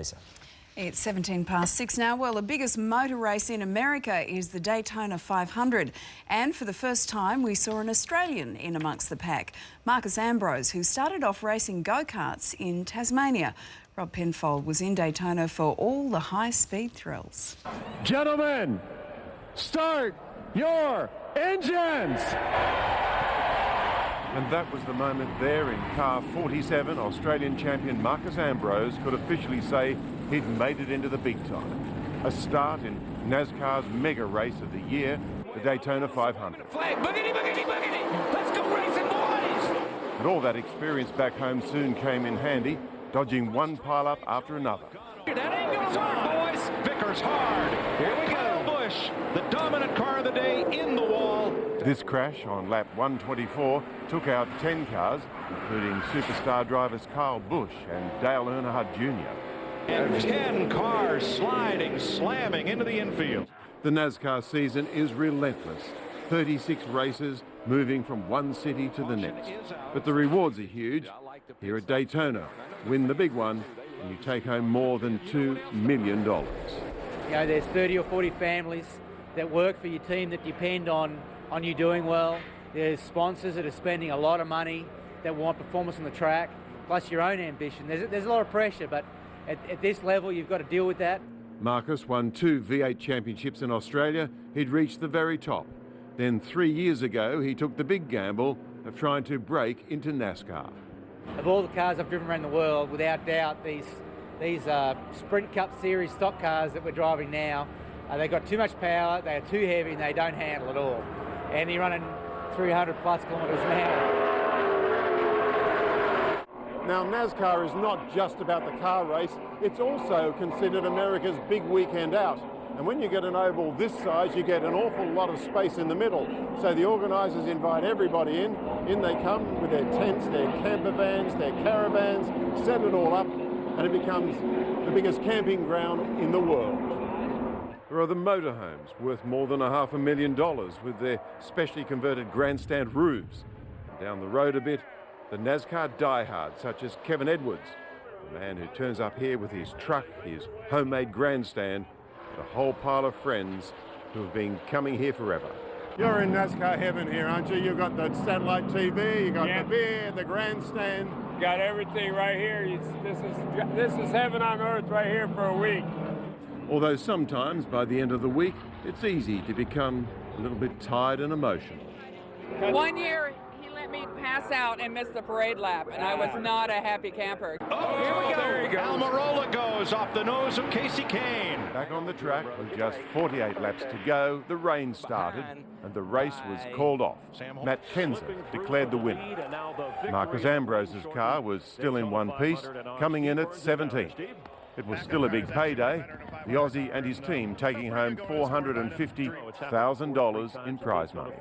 Lisa. It's 17 past 6 now. Well, the biggest motor race in America is the Daytona 500. And for the first time, we saw an Australian in amongst the pack. Marcus Ambrose, who started off racing go-karts in Tasmania. Rob Penfold was in Daytona for all the high-speed thrills. Gentlemen, start your engines! And that was the moment there in car 47, Australian champion Marcus Ambrose could officially say he'd made it into the big time. A start in NASCAR's mega race of the year, the Daytona 500. Flag, boogity, boogity, boogity! Let's go racing, boys! But all that experience back home soon came in handy, dodging one pile-up after another. That angle's hard, boys! Vickers hard! Here we go! Busch, the dominant car of the day, in the wall. This crash on lap 124 took out 10 cars, including superstar drivers Kyle Busch and Dale Earnhardt Jr. And 10 cars sliding, slamming into the infield. The NASCAR season is relentless. 36 races moving from one city to the next. But the rewards are huge. Here at Daytona, win the big one and you take home more than $2 million. You know, there's 30 or 40 families that work for your team that depend on you doing well. There's sponsors that are spending a lot of money that want performance on the track, plus your own ambition. There's a lot of pressure, but at this level, you've got to deal with that. Marcus won 2 V8 championships in Australia. He'd reached the very top. Then 3 years ago, he took the big gamble of trying to break into NASCAR. Of all the cars I've driven around the world, without doubt, these Sprint Cup Series stock cars that we're driving now, they've got too much power, they're too heavy, and they don't handle at all. And you're running 300 plus kilometres an hour. Now, NASCAR is not just about the car race, it's also considered America's big weekend out. And when you get an oval this size, you get an awful lot of space in the middle. So the organisers invite everybody in. In they come with their tents, their camper vans, their caravans, set it all up, and it becomes the biggest camping ground in the world. There are the motorhomes, worth more than $500,000 with their specially converted grandstand roofs. And down the road a bit, the NASCAR diehards such as Kevin Edwards, the man who turns up here with his truck, his homemade grandstand, and a whole pile of friends who have been coming here forever. You're in NASCAR heaven here, aren't you? You've got the satellite TV, you've got the beer, the grandstand. Got everything right here. This is heaven on earth right here for a week. Although sometimes by the end of the week, it's easy to become a little bit tired and emotional. One year, he let me pass out and miss the parade lap, and I was not a happy camper. Oh, here we go. There you go. Almirola goes off the nose of Casey Kane. Back on the track with just 48 laps to go, the rain started and the race was called off. Matt Kenseth declared the winner. Marcus Ambrose's car was still in one piece, coming in at 17th. It was still a big payday, the Aussie and his team taking home $450,000 in prize money.